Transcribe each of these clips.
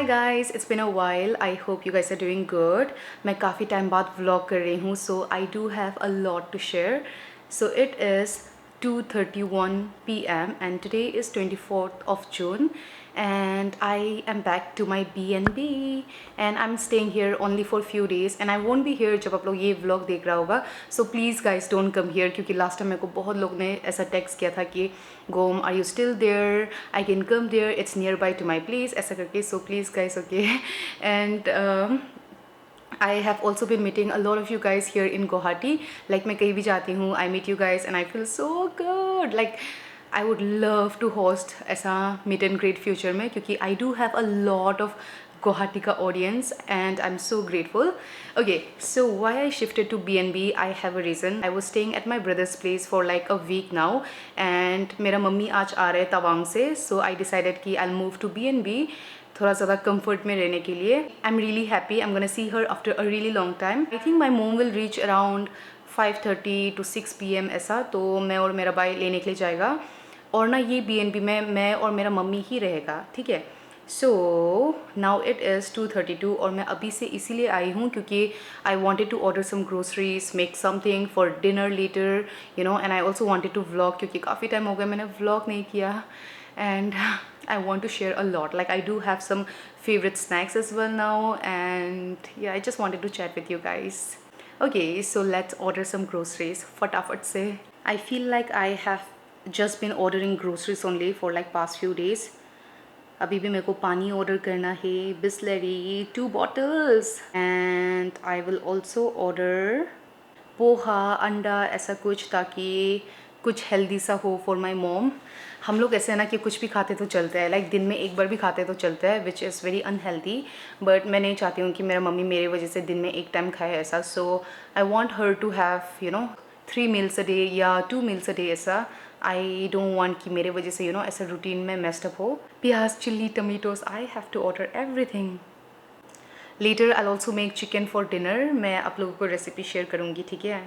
guys, it's been a while. I hope you guys are doing good. मैं काफ़ी time बाद vlog कर रही हूँ, so I do have a lot to share. So it is 2:31 p.m. and today is 24th of June and I am back to my B&B and I'm staying here only for few days and I won't be here जब आप लोग ये vlog देख रहा होगा. So please guys don't come here क्योंकि last time मेरे को बहुत लोग ने ऐसा text किया था कि Gom, are you still there? I can come there. It's nearby to my place. ऐसा करके. So please guys, okay. And I have also been meeting a lot of you guys here in Guwahati. Like मैं कहीं भी जाती हूँ, I meet you guys and I feel so good. Like I would love to host ऐसा meet and greet future में क्योंकि I do have a lot of Guwahati ka audience and I'm so grateful. Okay, so why I shifted to B&B, I have a reason. I was staying at my brother's place for like a week now and मेरा mummy आज आ रहे तवांग से, so I decided कि I'll move to B&B थोड़ा ज़्यादा comfort में रहने के लिए. I'm really happy. I'm gonna see her after a really long time. I think my mom will reach around 5:30 to 6 p.m. ऐसा, तो मैं और मेरा भाई लेने के लिए जाएगा और ना ये B&B में मैं और मेरा मम्मी ही रहेगा, ठीक है. So now it is 2:32 और मैं अभी से इसीलिए आई हूँ क्योंकि I wanted to order some groceries, make something for dinner later, you know, and I also wanted to vlog क्योंकि काफ़ी टाइम हो गया मैंने vlog नहीं किया and I want to share a lot. Like I do have some favorite snacks as well now and yeah, I just wanted to chat with you guys. Okay, so let's order some groceries फटाफट से. I feel like I have just been ordering groceries only for like past few days. अभी भी मेरे को पानी order करना है, Bisleri 2 bottles and I will also order poha अंडा ऐसा कुछ ताकि कुछ हेल्दी सा हो फॉर माई मॉम. हम लोग ऐसे है ना कि कुछ भी खाते तो चलता है, लाइक दिन में एक बार भी खाते तो चलता है which is very unhealthy, but मैं नहीं चाहती हूँ कि मेरा मम्मी मेरे वजह से दिन में एक टाइम खाए ऐसा. So I want her to have you know 3 meals a day या 2 meals a day ऐसा. आई डोंट वांट कि मेरे वजह से यू नो ऐसा रूटीन में मेस्ड अप हो. प्याज chilli tomatoes I have to order everything. Later I also make chicken for dinner. मैं आप लोगों को रेसिपी शेयर करूँगी, ठीक है.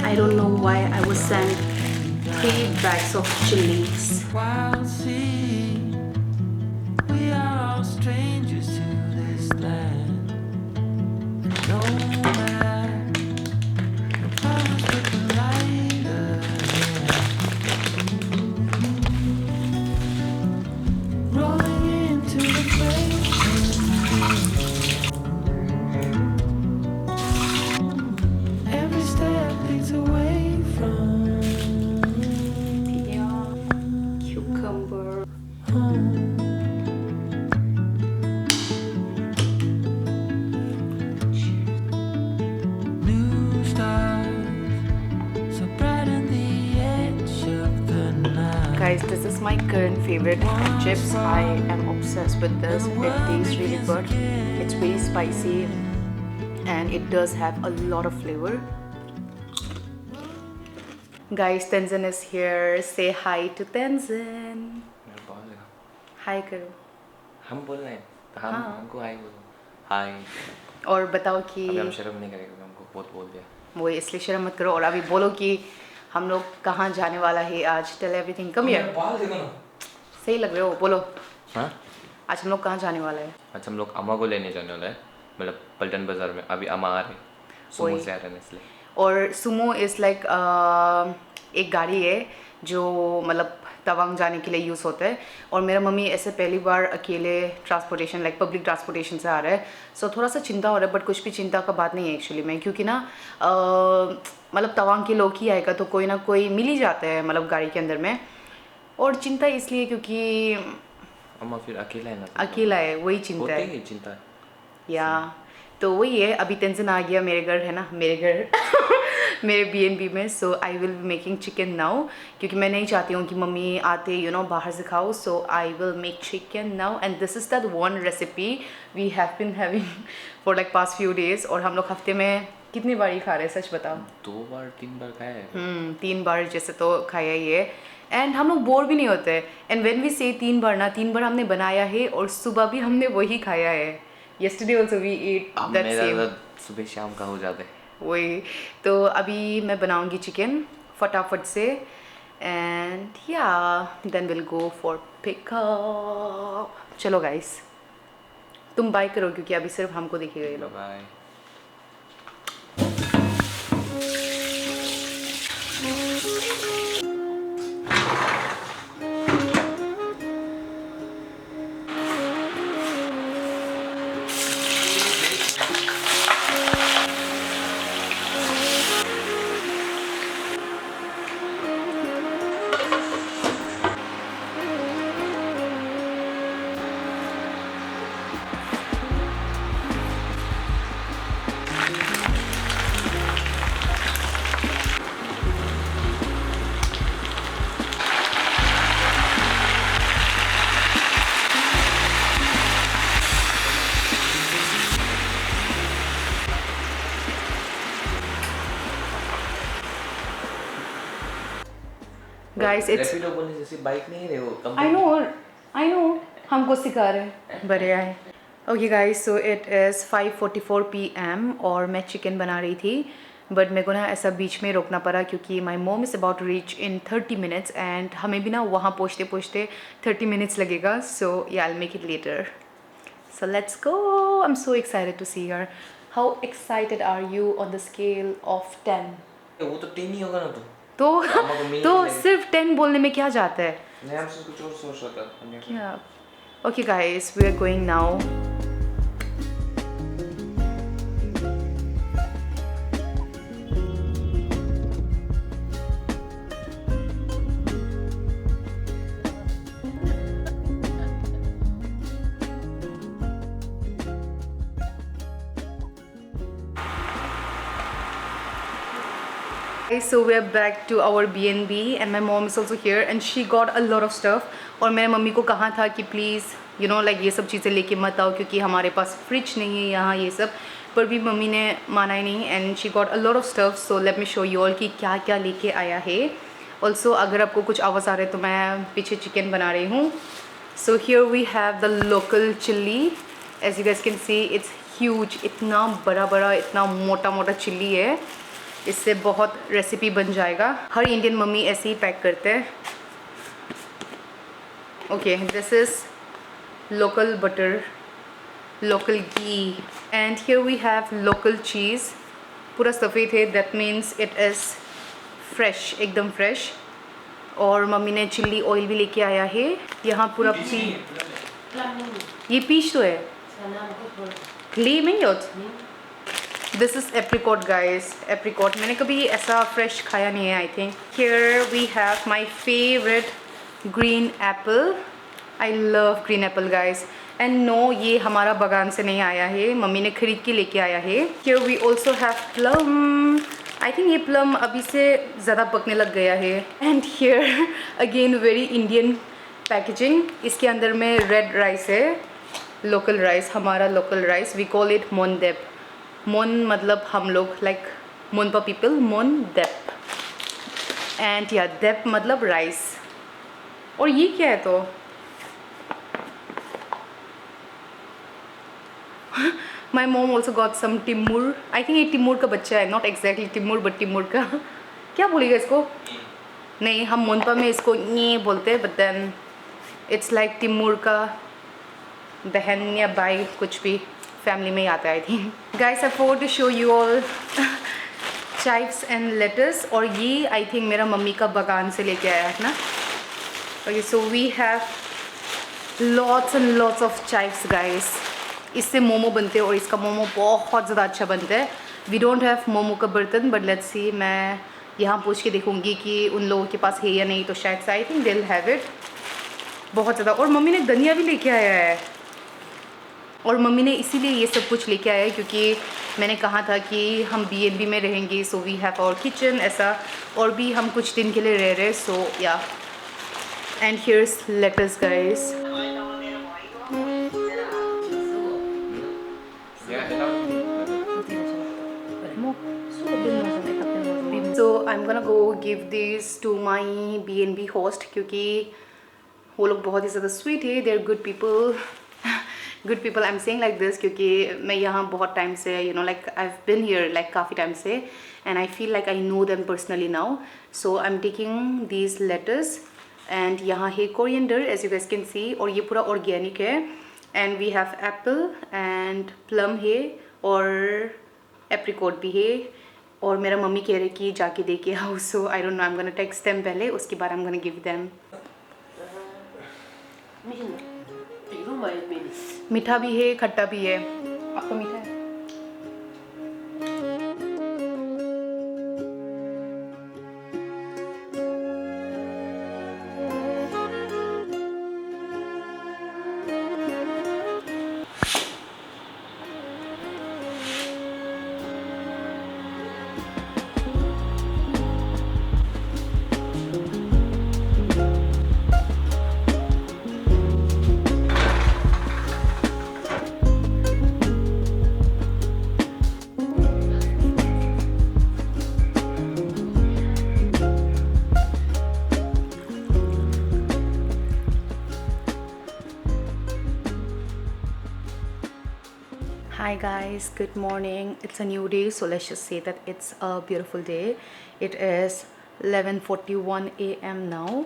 I don't know why I was sent 3 bags of chilies. We are all strangers to this land. No man promise with the lighter. Rolling into the place. Every step leads away from cucumber. New stars so bright in the edge of the night. Guys, this is my current favorite chips. I am obsessed with this. It tastes really good. It's very spicy and it does have a lot of flavor. Guys, Tenzin is here. Say hi to Tenzin. Hi करो. हम बोल रहे हैं तो हमको हाय बोलो. हाय. और बताओ कि अभी हम शर्म नहीं करेंगे, हमको बहुत बोल दिया. वो इसलिए शर्म मत करो और अभी बोलो कि हम लोग कहाँ जाने वाला है आज. Tell everything. Come here. सही लग रहे हो, बोलो. हाँ, आज हम लोग कहाँ जाने वाला है? अच्छा हम लोग अम्मा को लेने जाने वाला है, मतलब पल्टन बाजार में. अभी अम्मा आ रहे सुमो से आ रहे हैं इसलिए. और सुमो इज़ लाइक एक गाड़ी है जो मतलब तवांग जाने के लिए यूज़ होता है और मेरा मम्मी ऐसे पहली बार अकेले ट्रांसपोर्टेशन लाइक पब्लिक ट्रांसपोर्टेशन से आ रहा है. सो थोड़ा सा चिंता हो रहा है बट कुछ भी चिंता का बात नहीं है एक्चुअली में, क्योंकि ना मतलब तवांग के लोग ही आएगा तो कोई ना कोई मिल ही जाता है मतलब गाड़ी के अंदर में. और चिंता इसलिए क्योंकि अम्मा फिर अकेला है ना, अकेला है, वही चिंता है. होती है चिंता या तो वही है. अभी टेंशन आ गया मेरे घर है ना, मेरे घर मेरे B&B में. So I will be making chicken now क्योंकि मैं नहीं चाहती हूँ कि मम्मी आते यू नो बाहर से खाओ. So I will make chicken now and this is that one recipe we have been having for like past few days. और हम लोग हफ्ते में कितनी बार ही खा रहे हैं, सच बताओ? 2 बार 3 बार खाया है. 3 बार जैसे तो खाया ही है. एंड हम लोग बोर भी नहीं होते. एंड व्हेन वी से 3 बार ना, 3 बार हमने बनाया है और सुबह भी हमने वही खाया है. Yesterday also we ate that same. सुबह शाम का हो जाता है वही. तो अभी मैं बनाऊंगी चिकन फटाफट से. And yeah then will go for pickup. चलो गाइस, तुम बाय करो क्योंकि अभी सिर्फ हमको दिखेगा ये लोग. बाय. गाइस इट्स, रैपिडो बोलने जैसे बाइक नहीं रहे हो. आई नो हमको सिखा रहे हैं. बढ़िया है. Okay guys, so it is 5:44 PM और मैं चिकन बना रही थी. बट मेरे को ना ऐसा बीच में रोकना पड़ा क्योंकि my mom is about to reach in 30 minutes and हमें भी ना वहाँ पहुँचते पहुँचते 30 minutes लगेगा. So yeah I make it later. So let's go. I am so excited to see her. How excited are you on the scale of 10? वो तो 10 ही होगा ना. तो सिर्फ 10 बोलने में क्या जाता है. नहीं, हमसे कुछ और सोच रहा था. क्या? Okay guys, we are going now. So we are back to our B&B and my mom is also here and she got a lot of stuff. और मैंने मम्मी को कहा था कि प्लीज़ यू नो लाइक ये सब चीज़ें लेके मत आओ क्योंकि हमारे पास फ्रिज नहीं है यहाँ ये सब. पर भी मम्मी ने माना ही नहीं and she got a lot of stuff. So let me show you all कि क्या क्या लेके आया है. ऑल्सो अगर आपको कुछ आवाज़ आ रहा है तो मैं पीछे चिकन बना रही हूँ. So here we have the local chilli. As you guys can see it's huge. इतना बड़ा बड़ा इतना मोटा मोटा चिल्ली है. इससे बहुत रेसिपी बन जाएगा. हर इंडियन मम्मी ऐसे ही पैक करते हैं. Okay, this is local butter, local ghee and here we have local cheese. पूरा सफ़ेद है, that means it is fresh, एकदम फ्रेश. और मम्मी ने चिल्ली ऑयल भी लेके आया है. यहाँ पूरा ये पीच तो है ली में this is apricot guys. Apricot मैंने कभी ऐसा फ्रेश खाया नहीं है I think. Here we have my favourite green apple. I love green apple guys. And no, ये हमारा बागान से नहीं आया है, मम्मी ने खरीद के लेके आया है. Here we also have plum. I think ये प्लम अभी से ज़्यादा पकने लग गया है. And here again very Indian packaging. इसके अंदर में रेड राइस है, लोकल राइस, हमारा local rice. We call it मोनदेप. मोन मतलब हम लोग, लाइक मोनपा पीपल, मोन देप. एंड या देप मतलब राइस. और ये क्या है तो my mom also got some timur. I think ये टिमूर का बच्चा है, नॉट एग्जैक्टली टिमूर बट टिमूर का. क्या बोलेगा इसको? नहीं, हम मोनपा में इसको ये बोलते हैं बट देन इट्स लाइक टिमूर का बहन या भाई, कुछ भी फैमिली में ही आता है I think. Guys I forgot to show you all chives and lettuce. और ये आई थिंक मेरा मम्मी का बागान से लेके आया है ना. Okay, so we have lots and lots of chives guys. इससे मोमो बनते हैं और इसका मोमो बहुत ज़्यादा अच्छा बनता है. वी डोंट हैव मोमो का बर्तन बट लेट्स सी. मैं यहाँ पूछ के देखूँगी कि उन लोगों के पास है या नहीं. तो शायद से I think they will have it. बहुत ज़्यादा. और मम्मी ने धनिया भी लेके आया है. और मम्मी ने इसीलिए ये सब कुछ लेके आया है क्योंकि मैंने कहा था कि हम B&B में रहेंगे. So we have our kitchen ऐसा. और भी हम कुछ दिन के लिए रह रहे. So yeah and here's lettuce guys. So I am gonna go give this to my B&B host, क्योंकि वो लोग बहुत ही ज़्यादा स्वीट है, they are good people. Good people I am saying like this क्योंकि मैं यहाँ बहुत टाइम से like I have been here like काफ़ी टाइम से, and I feel like I know them personally now. So I am taking these letters and यहाँ है coriander as you guys can see, और ये पूरा ऑर्गेनिक है. And we have apple and plum है और एप्रिकॉट भी है. और मेरा मम्मी कह रहे कि जाके दे के आओ, so I don't know, I am gonna text them पहले, उसके बाद I am gonna give them. मीठा भी है, खट्टा भी है. आपका मीठा है? Hi guys, good morning. It's a new day, so let's just say that it's a beautiful day. It is 11:41 a.m. now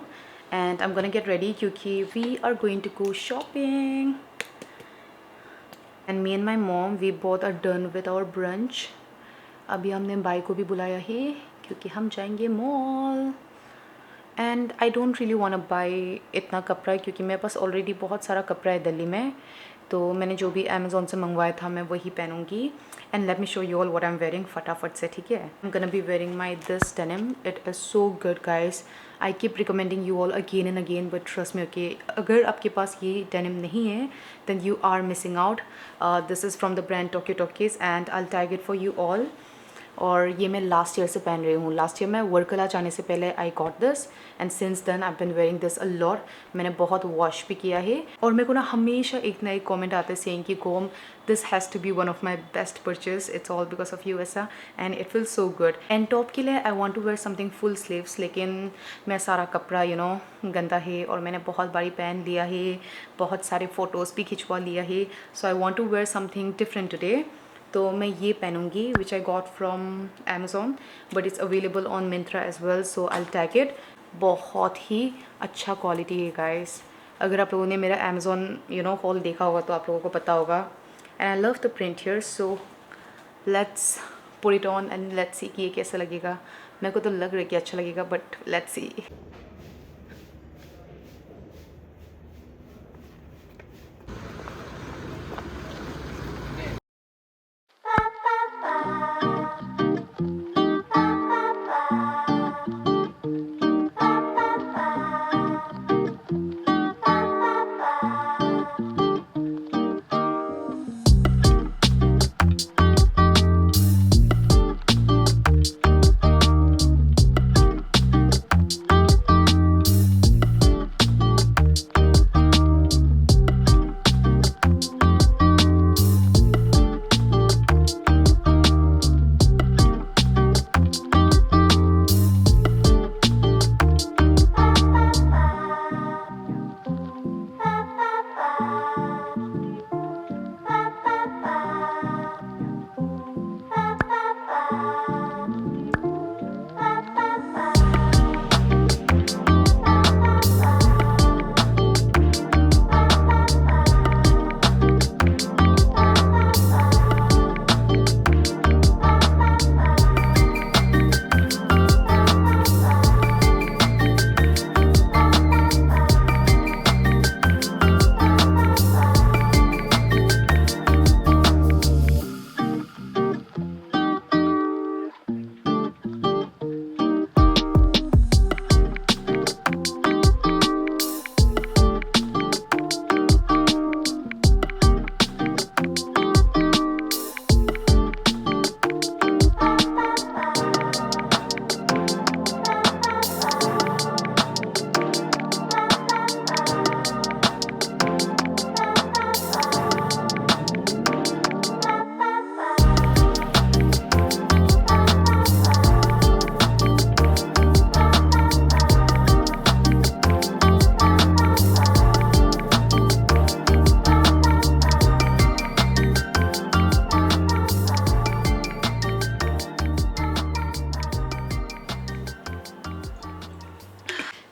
and I'm gonna get ready because we are going to go shopping. And me and my mom, we both are done with our brunch. अभी हमने by को भी बुलाया है क्योंकि हम जाएंगे mall. And I don't really want two by इतना कपड़ा क्योंकि मेरे पास ऑलरेडी बहुत सारा कपड़ा है दिल्ली में, तो मैंने जो भी अमेज़ोन से मंगवाया था मैं वही पहनूंगी. And let me show you all what I am wearing फटाफट से, ठीक है. I am gonna be wearing my this denim. It is so good guys. I keep recommending you all again and again, but trust me, okay, अगर आपके पास ये denim नहीं है then you are missing out. This is from the brand Tokyo Talkies and I will tag it for you all. और ये मैं last year से पहन रही हूँ. लास्ट ईयर मैं वर्कला जाने से पहले I got this and since then I been wearing this a lot. मैंने बहुत वॉश भी किया है और मेरे को ना हमेशा एक ना एक कमेंट आता है सेइंग कि गोम this has to be one of my best purchase. It's all because of you ऐसा and it feel so good. And top के लिए I want to wear something full sleeves, लेकिन मैं सारा कपड़ा गंदा है और मैंने बहुत बारी पहन लिया है, बहुत सारे फ़ोटोज़ भी खिंचवा लिया है. So I want to wear something different today. तो मैं ये पहनूंगी which I got from Amazon but it's available on Myntra as well, so I will tag it. बहुत ही अच्छा क्वालिटी है गाइस. अगर आप लोगों ने मेरा अमेज़ोन हॉल देखा होगा तो आप लोगों को पता होगा. And I love the print here, so let's put it on and let's see कि ये कैसा लगेगा. मेरे को तो लग रहा है कि अच्छा लगेगा, but let's see.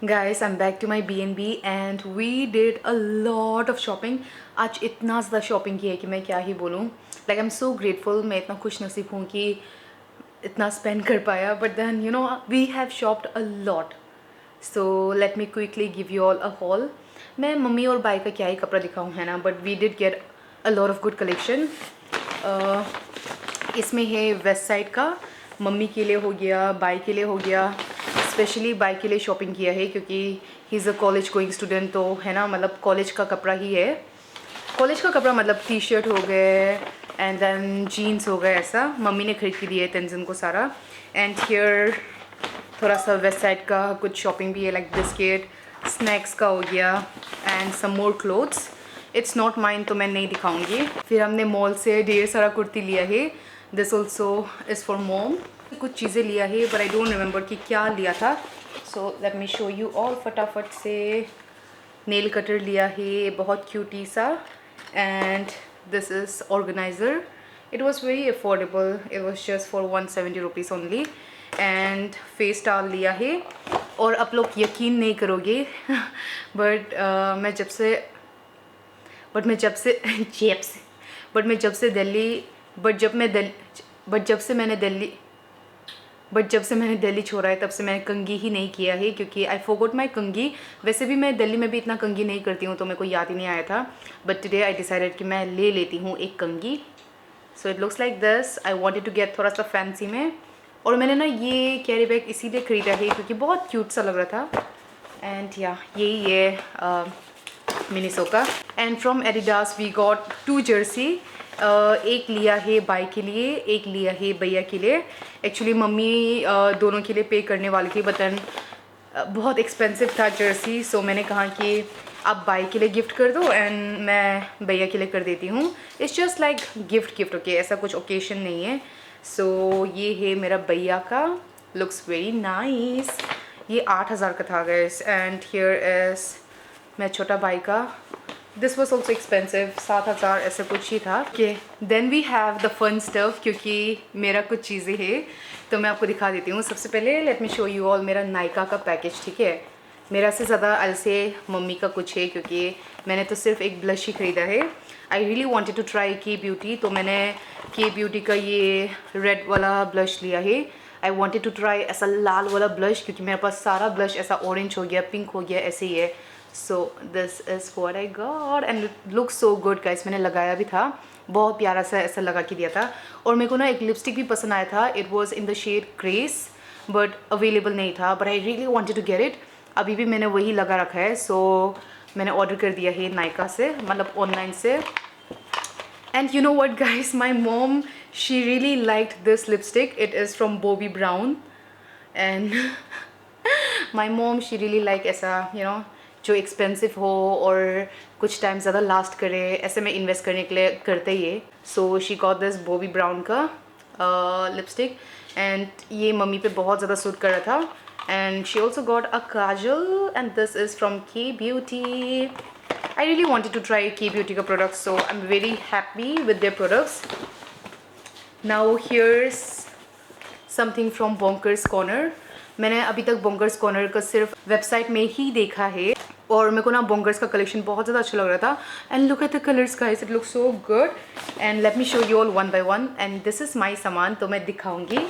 Guys, I'm back to my B&B and we did a lot of shopping. आज इतना ज़्यादा शॉपिंग की है कि मैं क्या ही बोलूँ. Like I'm so grateful. मैं इतना खुश नसीब हूँ कि इतना स्पेंड कर पाया. But then you know we have shopped a lot. So let me quickly give you all a haul. मैं मम्मी और भाई का क्या ही कपड़ा दिखाऊँ है ना. But we did get a lot of good collection. इसमें है वेस्ट साइड का. मम्मी के लिए हो गया, भाई के लिए हो गया. स्पेशली बाइक के लिए शॉपिंग किया है क्योंकि he is a college going student, तो है ना, मतलब कॉलेज का कपड़ा ही है. कॉलेज का कपड़ा मतलब टी शर्ट हो गए एंड देन जीन्स हो गए. ऐसा मम्मी ने खरीद के दिए तेंजिन को सारा. एंड हियर थोड़ा सा वेस्ट साइड का कुछ शॉपिंग भी है, लाइक बिस्किट, स्नैक्स का हो गया and some more clothes. It's not mine तो मैं नहीं दिखाऊंगी. फिर हमने मॉल से ढेर सारा कुर्ती लिया है. दिस ऑल्सो इज़ फॉर मोम. कुछ चीज़ें लिया है बट आई डोंट रिमेंबर कि क्या लिया था. So let me show you all. फटाफट से नेल कटर लिया है, बहुत क्यूटी सा. And this is organiser. It was very affordable. It was just for 170 rupees only. And face टाल लिया है. और आप लोग यकीन नहीं करोगे बट मैं जब से जब से मैंने दिल्ली छोड़ा है तब से मैंने कंघी ही नहीं किया है क्योंकि आई फॉरगॉट माई कंघी. वैसे भी मैं दिल्ली में भी इतना कंघी नहीं करती हूँ तो मेरे को याद ही नहीं आया था. बट टुडे आई डिसाइडेड कि मैं ले लेती हूँ एक कंघी. So it looks like this. I wanted to get थोड़ा सा फैंसी में. और मैंने ना ये कैरी बैग इसीलिए ख़रीदा है क्योंकि बहुत क्यूट सा लग रहा था. एंड या यही है मिनीसो का. And from Adidas we got 2 jersey. एक लिया है बाई के लिए, एक लिया है भैया के लिए. एक्चुअली मम्मी दोनों के लिए पे करने वाली थी बट बहुत एक्सपेंसिव था जर्सी. सो मैंने कहा कि आप बाई के लिए गिफ्ट कर दो एंड मैं भैया के लिए कर देती हूँ. It's just like gift okay, ऐसा कुछ ओकेशन नहीं है. सो ये है मेरा भैया का. Looks very nice. ये 8,000 का था गाइस. एंड हियर इज़ मेरा छोटा भाई का. This was also expensive. 7,000 ऐसा कुछ ही था. Okay, then we have the fun stuff क्योंकि मेरा कुछ चीज़ें हैं तो मैं आपको दिखा देती हूँ. सबसे पहले late me show you all मेरा नायका का पैकेज. ठीक है, मेरा से ज़्यादा अल से मम्मी का कुछ है क्योंकि मैंने तो सिर्फ एक ब्लश ही ख़रीदा है. I really wanted to try K beauty, तो मैंने के ब्यूटी का ये रेड वाला ब्लश लिया है. आई वॉन्टेड टू ट्राई ऐसा लाल वाला ब्लश क्योंकि मेरे पास सारा ब्लश ऐसा ऑरेंज हो गया, पिंक हो गया, ऐसे ही है. So this is what I got and it looks so good guys. मैंने लगाया भी था, बहुत प्यारा सा ऐसा लगा के दिया था. और मेरे को ना एक लिपस्टिक भी पसंद आया था. It was in the shade Grace but available नहीं था. But I really wanted to get it. अभी भी मैंने वही लगा रखा है. सो मैंने ऑर्डर कर दिया है नायका से, मतलब ऑनलाइन से. And you know what guys, my mom, she really liked this lipstick. It is from Bobbi Brown and my mom, she really like ऐसा you know जो एक्सपेंसिव हो और कुछ टाइम ज़्यादा लास्ट करे, ऐसे में इन्वेस्ट करने के लिए करते ही है. So she got this Bobby brown का लिपस्टिक एंड ये मम्मी पे बहुत ज़्यादा सूट कर रहा था. And she also got a Kajal and this is from के beauty. I really wanted to try K Beauty का products, so I'm very happy with their products. Now here's something from Bonkers Corner. मैंने अभी तक Bonkers Corner का सिर्फ website में ही देखा है और मेरे को ना Bonkers का कलेक्शन बहुत ज़्यादा अच्छा लग रहा था. And look at the colors guys, it looks so good. And let me show you all one by one. And this is my सामान, तो मैं दिखाऊंगी.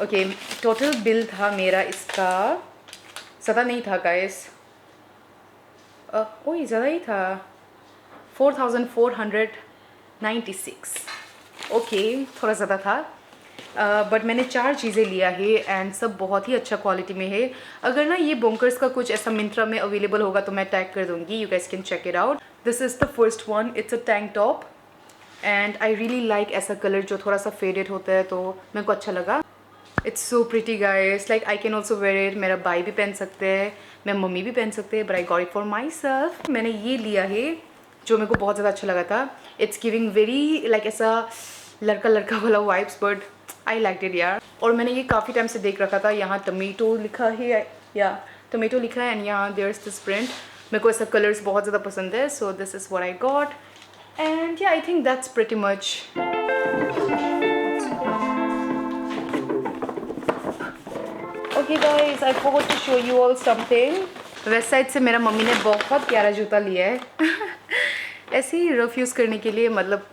Okay, total bill था मेरा इसका, ज़्यादा नहीं था guys. ओह ज़्यादा ही था, 4,496. ओके, थोड़ा ज़्यादा था. बट मैंने 4 चीज़ें लिया है एंड सब बहुत ही अच्छा क्वालिटी में है. अगर ना ये बोंकर्स का कुछ ऐसा मिंत्रा में अवेलेबल होगा तो मैं टैग कर दूँगी. You guys can check it out. This is the first one. It's a tank top and I really like ऐसा कलर जो थोड़ा सा फेडेड होता है, तो मेरे को अच्छा लगा. It's so pretty guys. Like I can also wear it. मेरा भाई भी पहन सकते हैं, मैं मम्मी भी पहन सकते हैं. But I got it for my self. मैंने ये लिया है जो मेरे को बहुत ज़्यादा अच्छा लगा था. इट्स गिविंग वेरी लाइक ऐसा लड़का लड़का वाला vibes, but I like it यार. और मैंने ये काफ़ी टाइम से देख रखा था. यहाँ टमेटो लिखा है, या टमेटो लिखा है एंड यहाँ देयर इज़ दिस प्रिंट. मेरे को ऐसा कलर्स बहुत ज़्यादा पसंद है. So this is what I got and yeah I think that's pretty much. Okay guys, I forgot to show you all something. Westside से मेरा मम्मी ने बहुत प्यारा जूता लिया है ऐसे ही रफ यूज़ करने के लिए, मतलब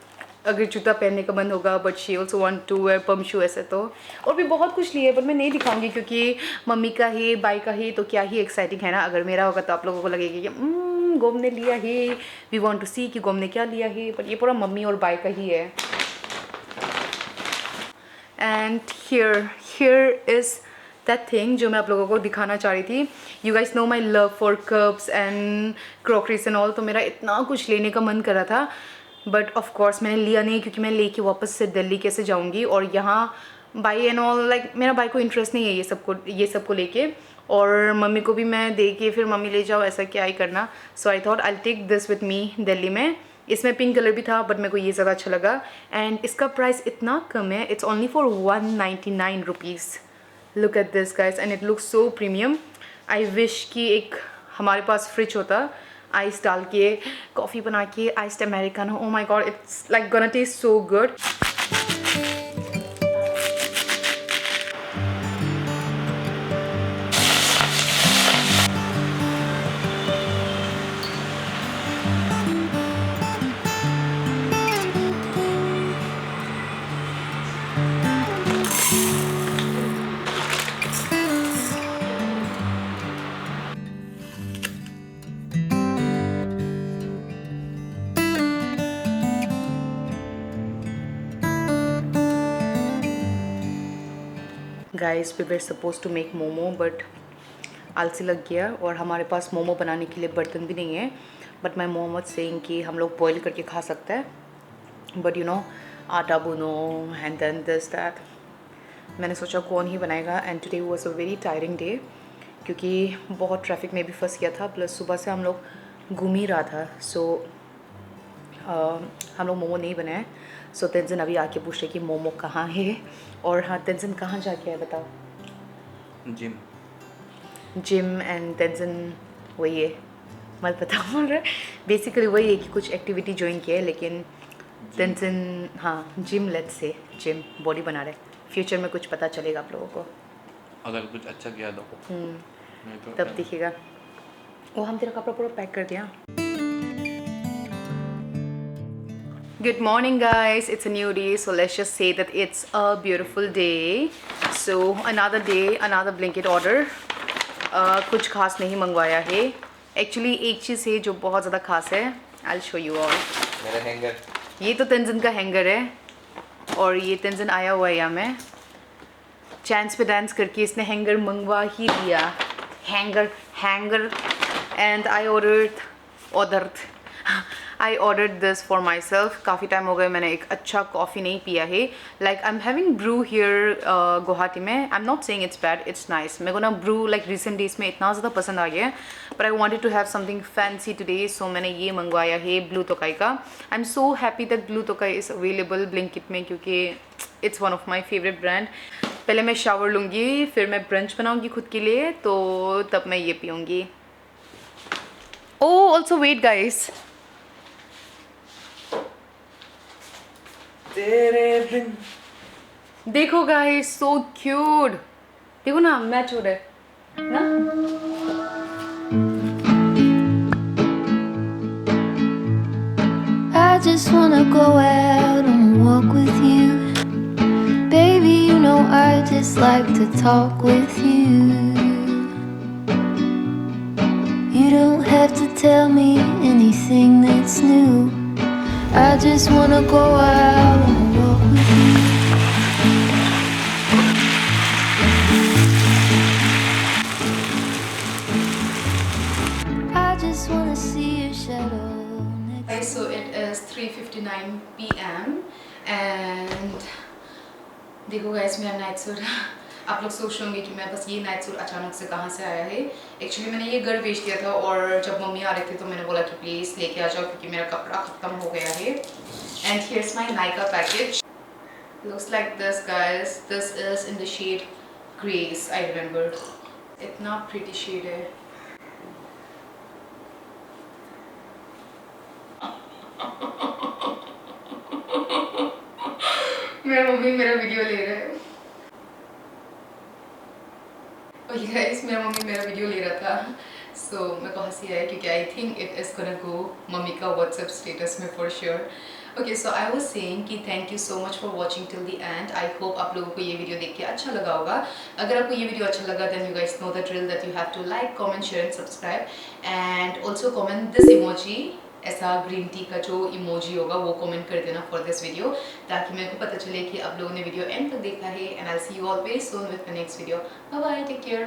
अगर जूता पहनने का मन होगा, but she also want to wear pump shoe ऐसे तो। और भी बहुत कुछ लिए पर मैं नहीं दिखाऊंगी क्योंकि मम्मी का ही बाई का ही तो क्या ही एक्साइटिंग है ना। अगर मेरा होगा तो आप लोगों को लगेगा कि गोम ने लिया है, वी वांट टू सी कि गोम ने क्या लिया है, पर ये पूरा मम्मी और बाई का ही है। And here is that thing जो मैं आप लोगों को दिखाना चाह रही थी। You guys know my love for cups and crockeries and all, तो मेरा इतना कुछ लेने का मन कर रहा था, बट ऑफ कोर्स मैंने लिया नहीं क्योंकि मैं लेके वापस से दिल्ली कैसे जाऊंगी। और यहाँ बाई एंड ऑल लाइक मेरा बाई को इंटरेस्ट नहीं है ये सबको लेके, और मम्मी को भी मैं दे के फिर मम्मी ले जाओ ऐसा क्या ही करना। So I thought I take this with me Delhi में। इसमें पिंक कलर भी था बट मेरे को ये ज़्यादा अच्छा लगा, एंड इसका प्राइस इतना कम है, it's only for 199 rupees. Look at this guys and it looks so premium. I wish कि एक हमारे पास फ्रिज होता, आइस डाल के कॉफ़ी बना के iced americano, oh my god it's like gonna taste so good. Guys we were suppose to make momo but आलसी लग गया और हमारे पास मोमो बनाने के लिए बर्तन भी नहीं है। बट माई मोहम्मद सेइंग कि हम लोग बॉईल करके खा सकते हैं, बट यू नो आटा बुनो एंड देन दिस दैट। मैंने सोचा कौन ही बनाएगा, and today was a very tiring day क्योंकि बहुत ट्रैफिक में भी फंस गया था, प्लस सुबह से हम लोग घूम ही रहा था। सो हम लोग मोमो नहीं बनाए। सो तेंजिन अभी आके पूछ रहे कि मोमो कहाँ है। और हाँ तेंजिन कहाँ जाके है बताओ? जिम एंड तेंजिन वही है, मत पता बोल रहा है। बेसिकली वही है कि कुछ एक्टिविटी ज्वाइन किया है, लेकिन तेंजिन हाँ gym, let's say gym body बना रहे। फ्यूचर में कुछ पता चलेगा आप लोगों को, अगर कुछ अच्छा किया तो तब दिखेगा। वो हम तेरा कपड़ा पूरा पैक कर दिया। Good morning guys, it's a new day, so let's just say that it's a beautiful day. So another day, another blanket order. कुछ खास नहीं मंगवाया है, एक्चुअली एक चीज़ है जो बहुत ज़्यादा खास है। I'll show you all. मेरा हैंगर, ये तो तेंजिन का हैंगर है, और ये तेंजिन आया हुआ है यहाँ में चांस पे डांस करके इसने हैंगर मंगवा ही दिया। Hanger and I ordered this for myself. काफ़ी टाइम हो गए मैंने एक अच्छा कॉफ़ी नहीं पिया है। Like I am having Bru here Guwahati में। I am not saying it's bad, it's nice. मेरे को ना ब्रू लाइक रिसेंट डेज में इतना ज़्यादा पसंद आ गया है, but I wanted to have something fancy today, सो मैंने ये मंगवाया है ब्लू तोकाई का। I am so happy that Blue Tokai is available Blinkit में, क्योंकि it's one of my favourite brand. पहले मैं शावर लूँगी, फिर मैं ब्रंच बनाऊँगी खुद के लिए, तो तब मैं ये पीऊँगी। ओह ऑल्सो वेट गाइस, तेरे बिन देखो गाइस सो क्यूट। देखो ना मैच हो रहा है ना। I just wanna go out on a walk with you. Baby, you know I just like to talk with you. You don't have to tell me anything that's new. I just wanna go out on a walk with you. I just wanna see your shadow next. Okay, so it is 3:59 PM and देखो guys मेरा night suit. आप लोग सोच होंगे कि मैं बस ये नाइट सूट अचानक से कहाँ से आया है। एक्चुअली मैंने ये घर बेच दिया था, और जब मम्मी आ रहे थे तो मैंने बोला कि प्लीज़ लेके आ जाओ क्योंकि मेरा कपड़ा ख़त्म हो गया है। And here's my Nykaa package, looks like this guys. This is in the shade Grace, I remember. इतना प्रिटी शेड है। मेरा मम्मी मेरा वीडियो ले रहा है। और ये सो मेरे को हंसी आया क्योंकि I think it is gonna go mummy का व्हाट्सएप स्टेटस में for sure. Okay, so I was saying कि thank you so much for watching till the end. I hope आप लोगों को ये वीडियो देख के अच्छा लगा होगा. अगर आपको ये वीडियो अच्छा लगा then you guys know the drill that you have to like, comment, share and subscribe and also comment this emoji. ऐसा ग्रीन टी का जो इमोजी होगा वो कमेंट कर देना फॉर दिस वीडियो, ताकि मेरे को पता चले कि आप लोगों ने वीडियो एंड तक देखा है. And I see you all very soon with the next video. Bye bye, take care.